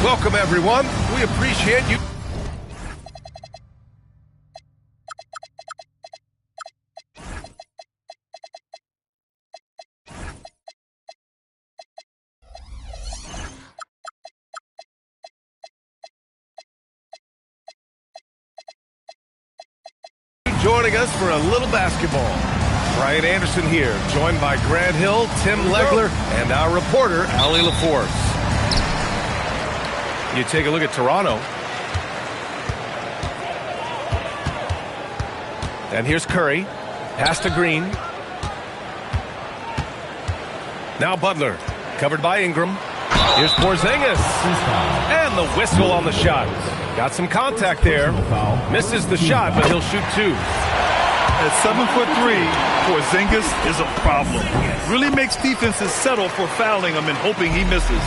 Welcome, everyone. We appreciate you joining us for a little basketball. Brian Anderson here, joined by Grant Hill, Tim Legler, and our reporter, Allie LaForce. You take a look at Toronto. And here's Curry. Pass to Green. Now Butler. Covered by Ingram. Here's Porzingis. And the whistle on the shot. Got some contact there. Misses the shot, but he'll shoot two. At 7'3", Porzingis is a problem. Really makes defenses settle for fouling him and hoping he misses.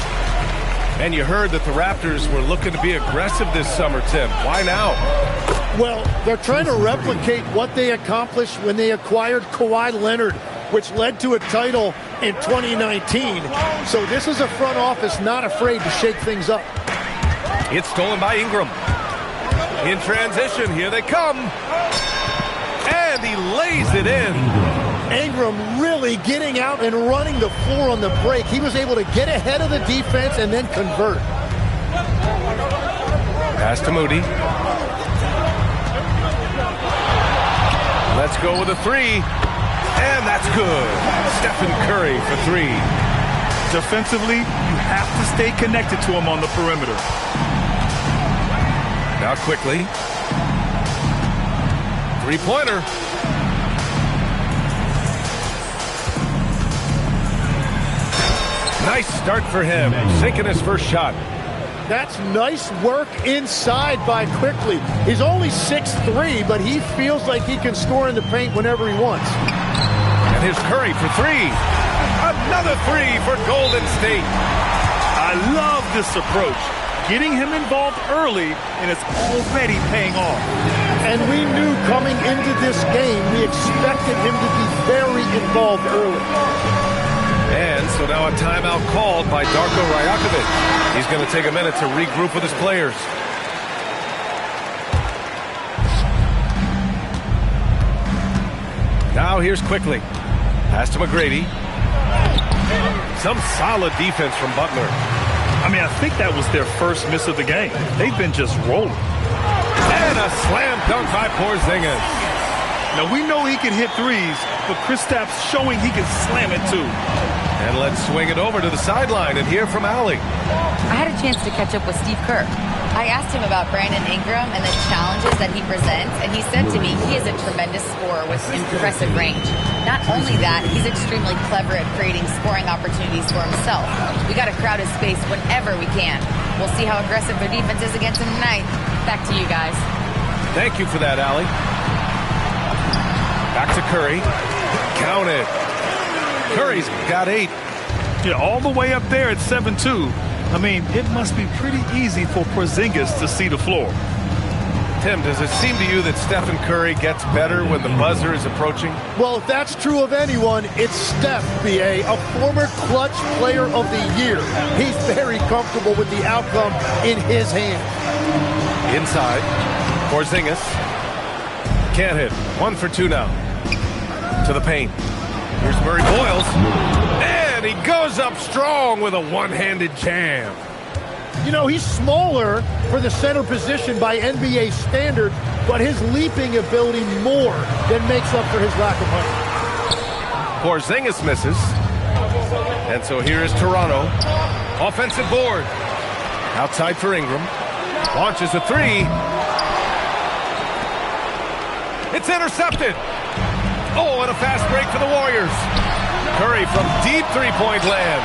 And you heard that the Raptors were looking to be aggressive this summer, Tim. Why now? Well, they're trying to replicate what they accomplished when they acquired Kawhi Leonard, which led to a title in 2019. So this is a front office not afraid to shake things up. It's stolen by Ingram. In transition, here they come. And he lays it in. Ingram really getting out and running the floor on the break. He was able to get ahead of the defense and then convert. Pass to Moody. Let's go with a three. And that's good. Stephen Curry for three. Defensively, you have to stay connected to him on the perimeter. Now quickly. Three-pointer. Nice start for him. Sinking his first shot. That's nice work inside by Quickly. He's only 6'3", but he feels like he can score in the paint whenever he wants. And here's Curry for three. Another three for Golden State. I love this approach. Getting him involved early, and it's already paying off. And we knew coming into this game, we expected him to be very involved early. And so now a timeout called by Darko Rajakovic. He's going to take a minute to regroup with his players. Now here's Quickly. Pass to McGrady. Some solid defense from Butler. I mean, I think that was their first miss of the game. They've been just rolling. And a slam dunk by Porzingis. Now, we know he can hit threes, but Kristaps showing he can slam it too. And let's swing it over to the sideline and hear from Allie. I had a chance to catch up with Steve Kerr. I asked him about Brandon Ingram and the challenges that he presents, and he said to me he is a tremendous scorer with impressive range. Not only that, he's extremely clever at creating scoring opportunities for himself. We got to crowd his space whenever we can. We'll see how aggressive their defense is against him tonight. Back to you guys. Thank you for that, Allie. Back to Curry. Count it. Curry's got 8. Yeah, all the way up there at 7-2. I mean, it must be pretty easy for Porzingis to see the floor. Tim, does it seem to you that Stephen Curry gets better when the buzzer is approaching? Well, if that's true of anyone, it's Steph, B.A., a former clutch player of the year. He's very comfortable with the outcome in his hands. Inside, Porzingis. Can't hit. 1 for 2 now. To the paint. Here's Murray Boyles. And he goes up strong with a one-handed jam. You know, he's smaller for the center position by NBA standards, but his leaping ability more than makes up for his lack of height. Porzingis misses. And so here is Toronto. Offensive board. Outside for Ingram. Launches a three. It's intercepted. Oh, and a fast break for the Warriors. Curry from deep three-point land.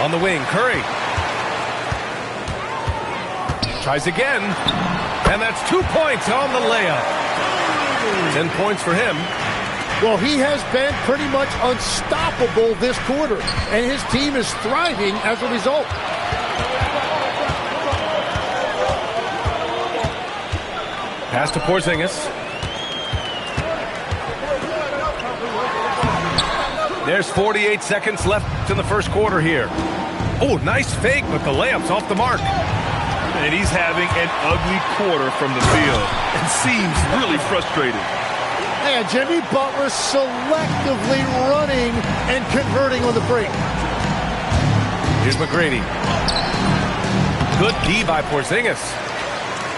On the wing, Curry. Tries again. And that's 2 points on the layup. 10 points for him. Well, he has been pretty much unstoppable this quarter, and his team is thriving as a result. Pass to Porzingis. There's 48 seconds left in the first quarter here. Oh, nice fake, but the layup's off the mark. And he's having an ugly quarter from the field and seems really frustrated. And Jimmy Butler selectively running and converting on the break. Here's McGrady. Good D by Porzingis.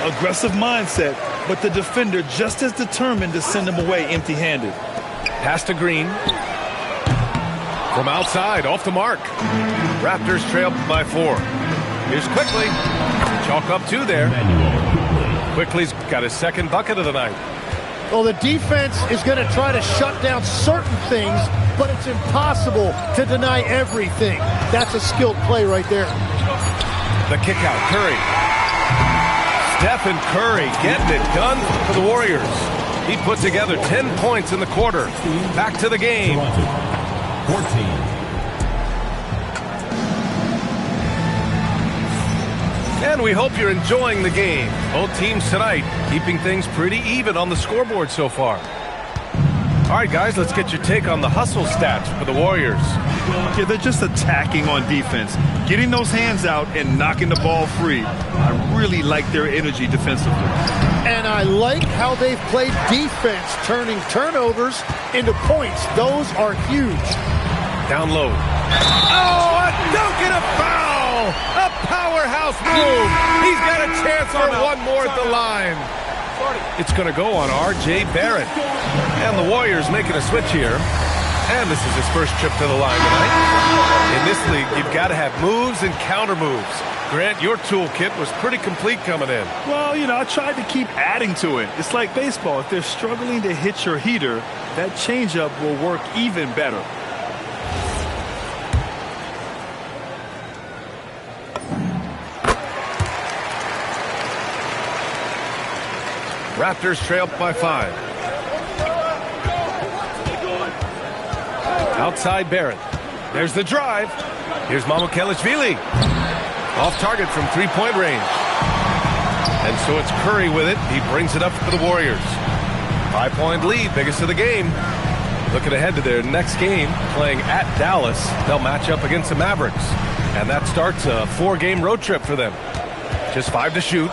Aggressive mindset, but the defender just as determined to send him away empty-handed. Pass to Green. From outside, off the mark. Raptors trail by 4. Here's Quickly. Chalk up 2 there. Quickly's got his second bucket of the night. Well, the defense is going to try to shut down certain things, but it's impossible to deny everything. That's a skilled play right there. The kick out, Curry. Stephen Curry getting it done for the Warriors. He put together 10 points in the quarter. Back to the game. 14. And we hope you're enjoying the game. Both teams tonight keeping things pretty even on the scoreboard so far. All right, guys, let's get your take on the hustle stats for the Warriors. Yeah, they're just attacking on defense, getting those hands out and knocking the ball free. I really like their energy defensively. And I like how they've played defense, turning turnovers into points. Those are huge. Down low. Oh, a dunk and a foul! A powerhouse move. He's got a chance on one more at the line. It's going to go on R.J. Barrett. And the Warriors making a switch here. And this is his first trip to the line tonight. In this league, you've got to have moves and counter moves. Grant, your toolkit was pretty complete coming in. Well, you know, I tried to keep adding to it. It's like baseball. If they're struggling to hit your heater, that changeup will work even better. Raptors trail by 5. Outside Barrett. There's the drive. Here's Mamukelashvili. Off target from three-point range. And so it's Curry with it. He brings it up for the Warriors. 5-point lead, biggest of the game. Looking ahead to their next game, playing at Dallas. They'll match up against the Mavericks. And that starts a 4-game road trip for them. Just 5 to shoot.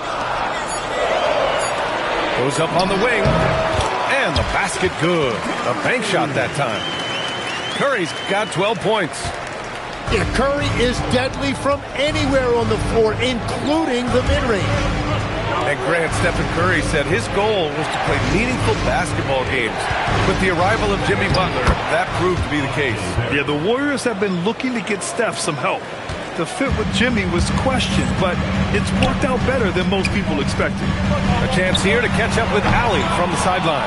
Goes up on the wing. And the basket good. A bank shot that time. Curry's got 12 points. Yeah, Curry is deadly from anywhere on the floor, including the mid-range. And Grant, Stephen Curry said his goal was to play meaningful basketball games. With the arrival of Jimmy Butler, that proved to be the case. Yeah, the Warriors have been looking to get Steph some help. The fit with Jimmy was questioned, but it's worked out better than most people expected. A chance here to catch up with Allie from the sideline.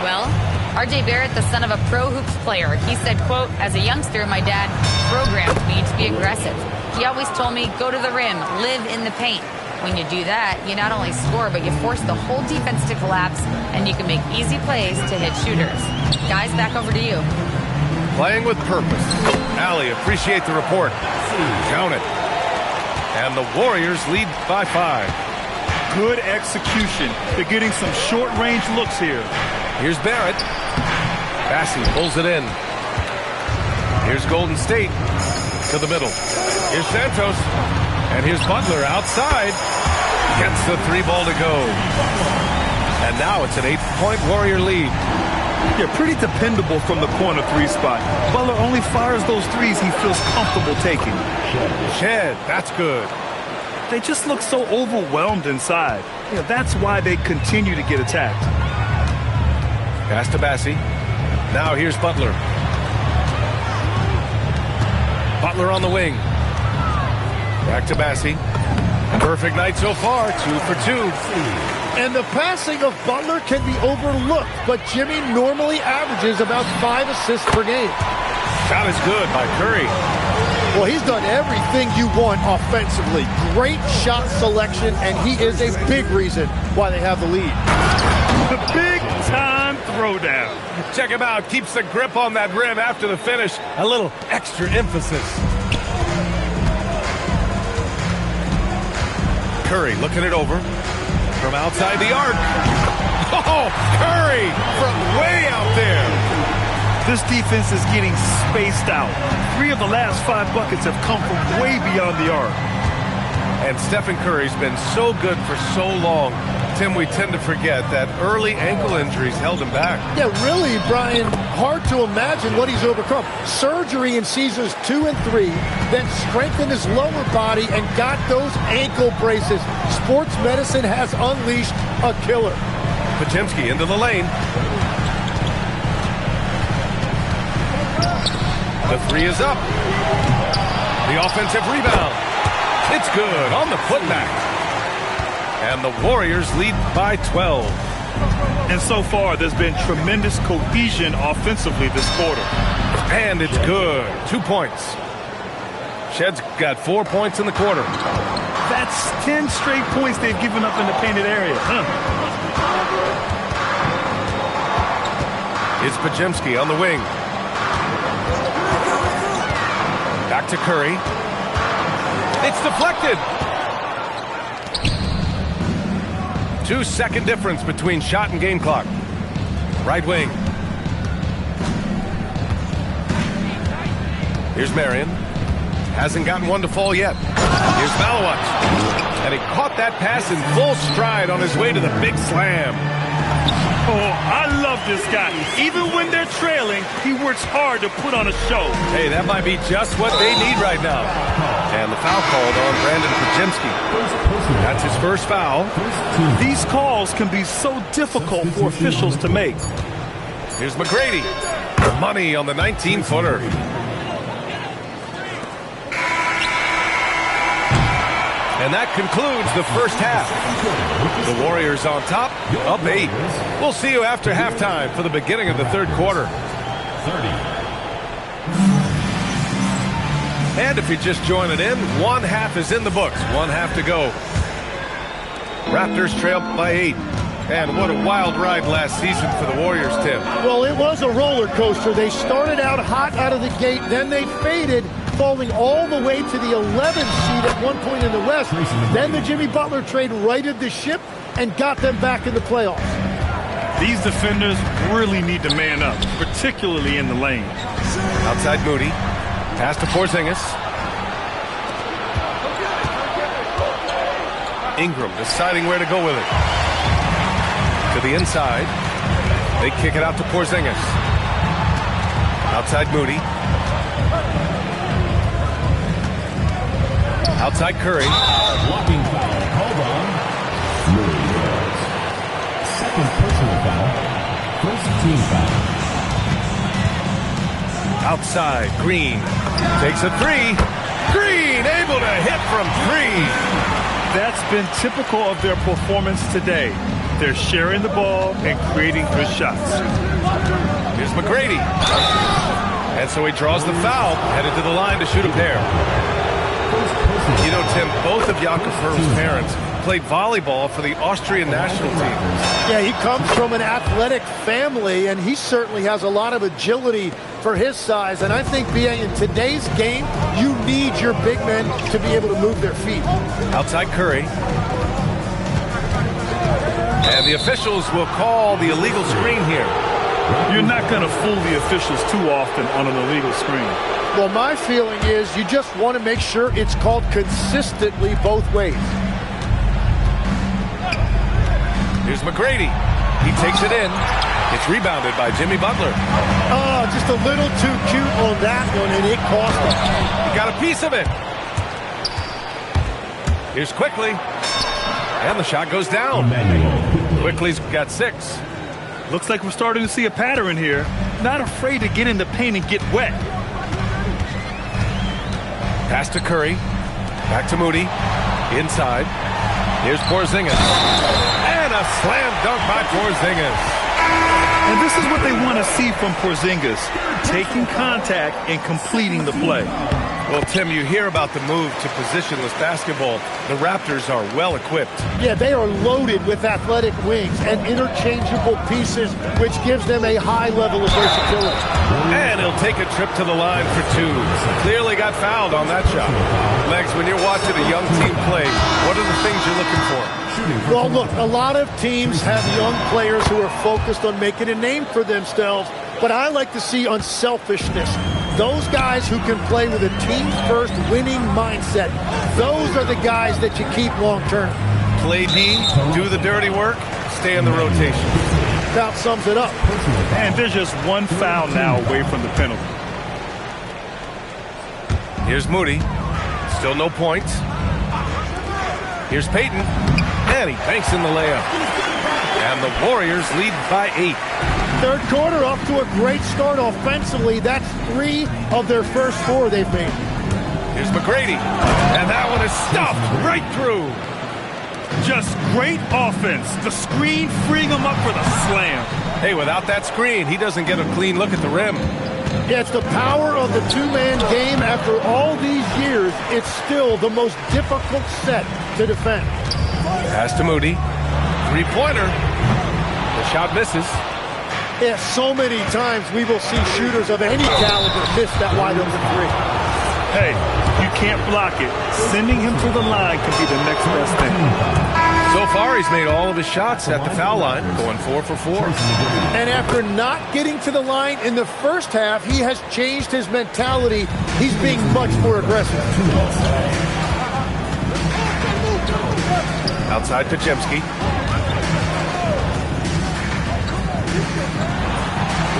Well, R.J. Barrett, the son of a pro hoops player, he said, quote, as a youngster, my dad programmed me to be aggressive. He always told me, go to the rim, live in the paint. When you do that, you not only score, but you force the whole defense to collapse, and you can make easy plays to hit shooters. Guys, back over to you. Playing with purpose. Allie, appreciate the report. Count it. And the Warriors lead by 5. Good execution. They're getting some short-range looks here. Here's Barrett. Bassey pulls it in. Here's Golden State to the middle. Here's Santos. And here's Butler outside. Gets the 3-ball to go. And now it's an 8-point Warrior lead. Yeah, pretty dependable from the corner 3 spot. Butler only fires those threes he feels comfortable taking. Shed, that's good. They just look so overwhelmed inside. Yeah, that's why they continue to get attacked. Pass to Bassey. Now here's Butler. Butler on the wing. Back to Bassey. Perfect night so far, 2 for 2. And the passing of Butler can be overlooked, but Jimmy normally averages about 5 assists per game. Shot is good by Curry. Well, he's done everything you want offensively. Great shot selection, and he is a big reason why they have the lead. The big-time throwdown. Check him out. Keeps the grip on that rim after the finish. A little extra emphasis. Curry looking it over from outside the arc. Oh, Curry from way out there. This defense is getting spaced out. 3 of the last 5 buckets have come from way beyond the arc. And Stephen Curry's been so good for so long. Tim, we tend to forget that early ankle injuries held him back. Yeah, really, Brian, hard to imagine what he's overcome. Surgery in seasons 2 and 3, then strengthened his lower body and got those ankle braces. Sports medicine has unleashed a killer. Podziemski into the lane. The three is up. The offensive rebound. It's good on the putback. And the Warriors lead by 12. And so far, there's been tremendous cohesion offensively this quarter. And it's good. 2 points. Shed's got 4 points in the quarter. That's 10 straight points they've given up in the painted area. It's Podziemski on the wing. Back to Curry. It's deflected. 2-second difference between shot and game clock. Right wing. Here's Marion. Hasn't gotten one to fall yet. Here's Malawat. And he caught that pass in full stride on his way to the big slam. Oh, I love this guy. Even when they're trailing, he works hard to put on a show. Hey, that might be just what they need right now. And the foul called on Brandon Podziemski. That's his first foul. These calls can be so difficult for officials to make. Here's McGrady. Money on the 19-footer. And that concludes the first half. The Warriors on top, up 8. We'll see you after halftime for the beginning of the third quarter. 30. And if you're just joining in, one half is in the books. One half to go. Raptors trail by 8. And what a wild ride last season for the Warriors, Tim. Well, it was a roller coaster. They started out hot out of the gate, then they faded, falling all the way to the 11th seed at one point in the West. Then the Jimmy Butler trade righted the ship and got them back in the playoffs. These defenders really need to man up, particularly in the lane. Outside Moody. Pass to Porzingis. Ingram deciding where to go with it. To the inside. They kick it out to Porzingis. Outside Moody. Outside Curry. Blocking foul called on Warriors. Second personal foul. First team foul. Outside Green. Takes a three. Green able to hit from 3. That's been typical of their performance today. They're sharing the ball and creating good shots. Here's McGrady. And so he draws the foul, headed to the line to shoot a pair. You know, Tim, both of Jakob Poeltl's parents played volleyball for the Austrian national team. Yeah, he comes from an athletic family, and he certainly has a lot of agility for his size. And I think, BA, in today's game, you need your big men to be able to move their feet. Outside Curry. And the officials will call the illegal screen here. You're not going to fool the officials too often on an illegal screen. Well, my feeling is you just want to make sure it's called consistently both ways. Here's McGrady. He takes it in. It's rebounded by Jimmy Butler. Oh, just a little too cute on that one, and it cost him. He got a piece of it. Here's Quickly. And the shot goes down. Quickly's got 6. Looks like we're starting to see a pattern here. Not afraid to get in the paint and get wet. Pass to Curry. Back to Moody. Inside. Here's Porzingis. And a slam dunk by Porzingis. And this is what they want to see from Porzingis, taking contact and completing the play. Well, Tim, you hear about the move to positionless basketball. The Raptors are well equipped. Yeah, they are loaded with athletic wings and interchangeable pieces, which gives them a high level of versatility. And he'll take a trip to the line for 2. Clearly got fouled on that shot. Legs, when you're watching a young team play, what are the things you're looking for? Well, look, a lot of teams have young players who are focused on making a name for themselves, but I like to see unselfishness. Those guys who can play with a team-first winning mindset, those are the guys that you keep long-term. Play D, do the dirty work, stay in the rotation. That sums it up. And there's just one foul now away from the penalty. Here's Moody. Still no points. Here's Payton. And he banks in the layup. And the Warriors lead by 8. Third quarter off to a great start offensively. That's 3 of their first 4 they've made. Here's McGrady. And that one is stuffed right through. Just great offense. The screen freeing him up for the slam. Hey, without that screen, he doesn't get a clean look at the rim. Yeah, it's the power of the two-man game. After all these years, it's still the most difficult set to defend. Pass to Moody. Three-pointer. The shot misses. Yeah, so many times we will see shooters of any caliber miss that wide open 3. Hey, you can't block it. Sending him to the line can be the next best thing. So far, he's made all of his shots at the foul line, going 4 for 4. And after not getting to the line in the first half, he has changed his mentality. He's being much more aggressive. Outside to Jemski.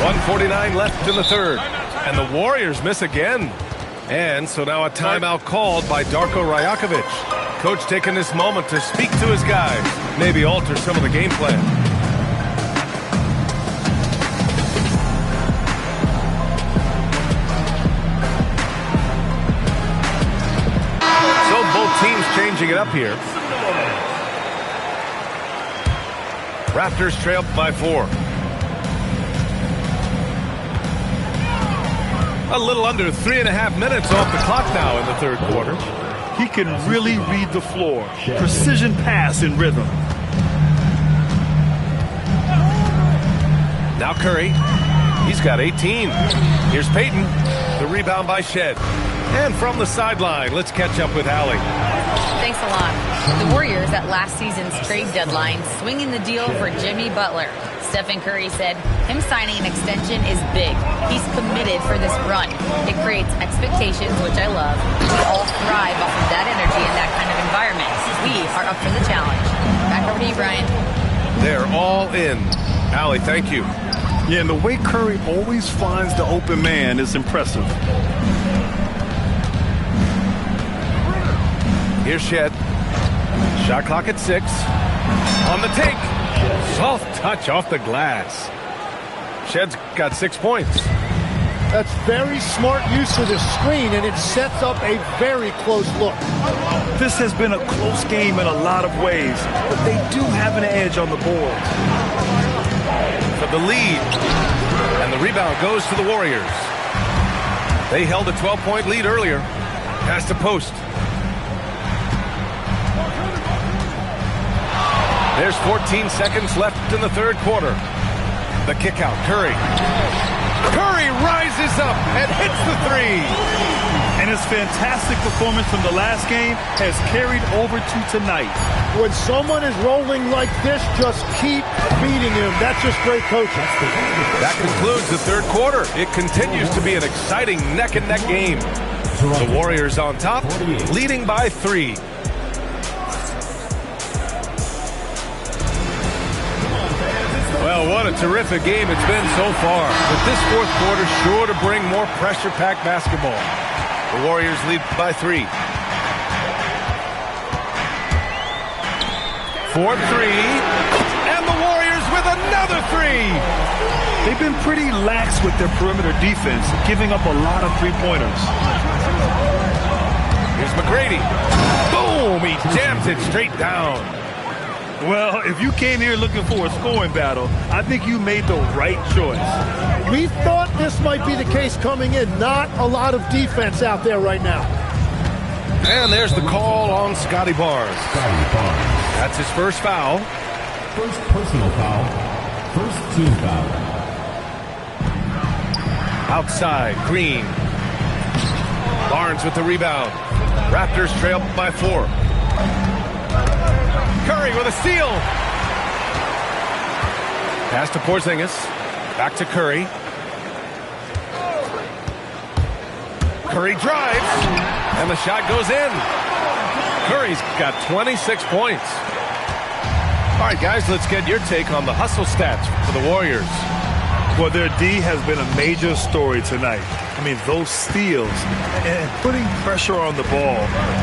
1:49 left in the third. And the Warriors miss again. And so now a timeout called by Darko Rajakovic. Coach taking this moment to speak to his guys, maybe alter some of the game plan. So both teams changing it up here. Raptors trail by 4. A little under 3.5 minutes off the clock now in the third quarter. He can really read the floor. Precision pass in rhythm. Now Curry. He's got 18. Here's Payton. The rebound by Shed. And from the sideline, let's catch up with Allie. Thanks a lot. The Warriors at last season's trade deadline swinging the deal for Jimmy Butler. Stephen Curry said him signing an extension is big. He's committed for this run. It creates expectations, which I love. We all thrive off of that energy and that kind of environment. We are up for the challenge. Back over to you, Brian. They're all in. Allie, thank you. Yeah, and the way Curry always finds the open man is impressive. Here's Shed. Shot clock at 6. On the take. Soft touch off the glass. Shed's got 6 points. That's very smart use of the screen, and it sets up a very close look. This has been a close game in a lot of ways, but they do have an edge on the board. For the lead. And the rebound goes to the Warriors. They held a 12-point lead earlier. Pass to post. There's 14 seconds left in the third quarter. The kick out, Curry. Curry rises up and hits the 3. And his fantastic performance from the last game has carried over to tonight. When someone is rolling like this, just keep feeding him. That's just great coaching. That concludes the third quarter. It continues to be an exciting neck-and-neck game. The Warriors on top, leading by 3. Well, what a terrific game it's been so far. But this fourth quarter sure to bring more pressure-packed basketball. The Warriors lead by 3. 4-3. And the Warriors with another 3. They've been pretty lax with their perimeter defense, giving up a lot of three-pointers. Here's McGrady. Boom! He jams it straight down. Well, if you came here looking for a scoring battle, I think you made the right choice. We thought this might be the case coming in. Not a lot of defense out there right now. And there's the call on Scotty Barnes. That's his first foul. First personal foul. First team foul. Outside, Green. Barnes with the rebound. Raptors trail by 4. Curry with a steal. Pass to Porzingis. Back to Curry. Curry drives, and the shot goes in. Curry's got 26 points. All right, guys, let's get your take on the hustle stats for the Warriors. Well, their D has been a major story tonight. I mean, those steals and putting pressure on the ball,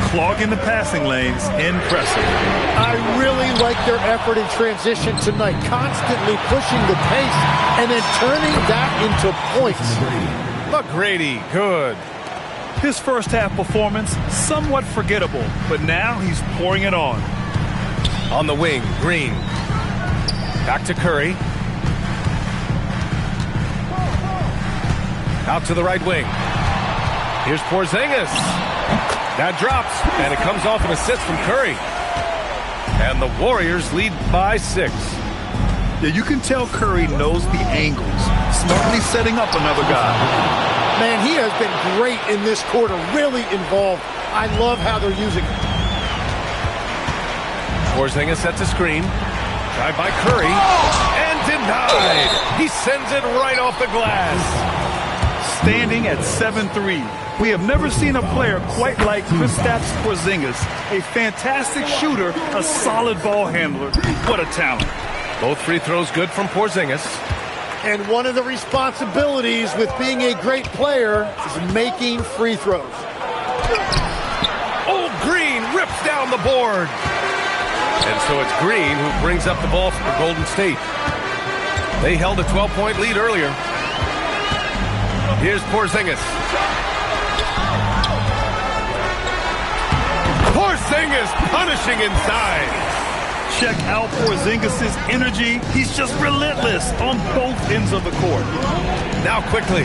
clogging the passing lanes, impressive. I really like their effort in transition tonight, constantly pushing the pace and then turning that into points. McGrady, good. His first half performance, somewhat forgettable, but now he's pouring it on. On the wing, Green. Back to Curry. Out to the right wing. Here's Porzingis. That drops, and it comes off an assist from Curry. And the Warriors lead by 6. Yeah, you can tell Curry knows the angles, smartly setting up another guy. Man, he has been great in this quarter, really involved. I love how they're using it. Porzingis sets a screen. Drive by Curry. And denied. He sends it right off the glass. Standing at 7'3", we have never seen a player quite like Kristaps Porzingis. A fantastic shooter, a solid ball handler. What a talent. Both free throws good from Porzingis. And one of the responsibilities with being a great player is making free throws. Oh, Green rips down the board. And so it's Green who brings up the ball for Golden State. They held a 12-point lead earlier. Here's Porzingis. Porzingis punishing inside. Check out Porzingis' energy. He's just relentless on both ends of the court. Now quickly.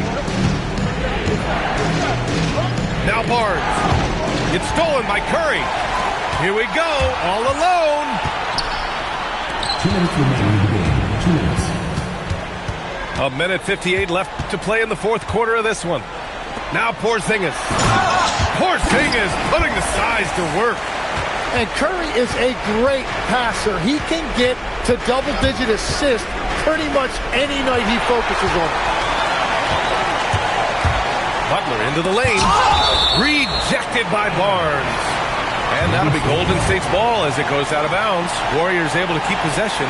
Now Barnes. It's stolen by Curry. Here we go, all alone. 2 minutes remaining in the game. 2 minutes. A minute 58 left to play in the fourth quarter of this one. Now Porzingis. Porzingis putting the size to work. And Curry is a great passer. He can get to double-digit assists pretty much any night he focuses on it. Butler into the lane. Rejected by Barnes. And that'll be Golden State's ball as it goes out of bounds. Warriors able to keep possession.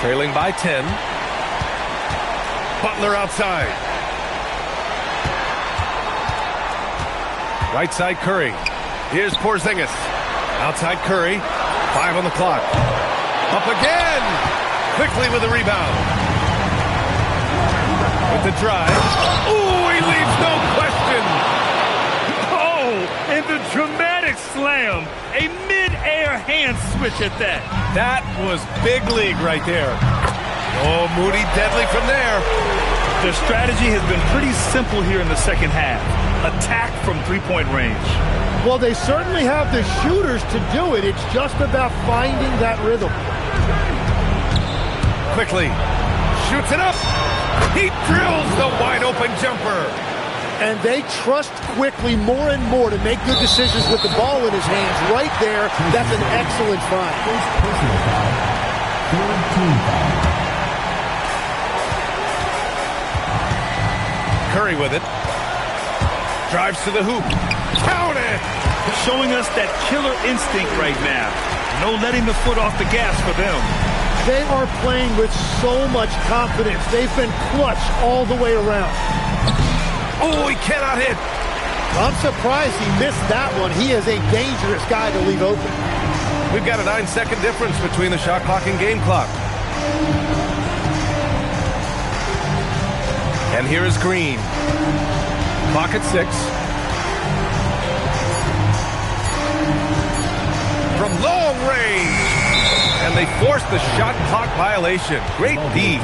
Trailing by 10. Butler outside. Right side Curry. Here's Porzingis. Outside Curry. 5 on the clock. Up again. Quickly with the rebound. With the drive. Ooh, he leaves no question. Oh, and the dramatic slam. A mid-air hand switch at that. That was big league right there. Oh, Moody deadly from there. Their strategy has been pretty simple here in the second half. Attack from three-point range. Well, they certainly have the shooters to do it. It's just about finding that rhythm. Quickly. Shoots it up. He drills the wide-open jumper. And they trust quickly more and more to make good decisions with the ball in his hands. Right there, that's an excellent find. Personal foul. Third team foul. Curry with it. Drives to the hoop. Count it! Showing us that killer instinct right now. No letting the foot off the gas for them. They are playing with so much confidence. They've been clutch all the way around. Oh, he cannot hit. I'm surprised he missed that one. He is a dangerous guy to leave open. We've got a 9-second difference between the shot clock and game clock. And here is Green. Clock at 6. From long range. And they forced the shot clock violation. Great D.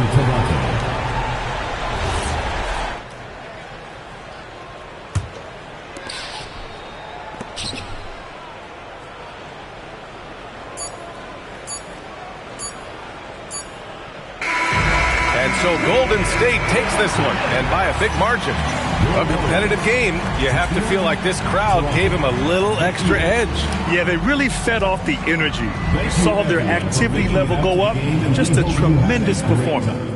And so Golden State takes this one, and by a big margin. A competitive game, you have to feel like this crowd gave him a little extra edge. Yeah, they really fed off the energy. You saw their activity level go up. Just a tremendous performance.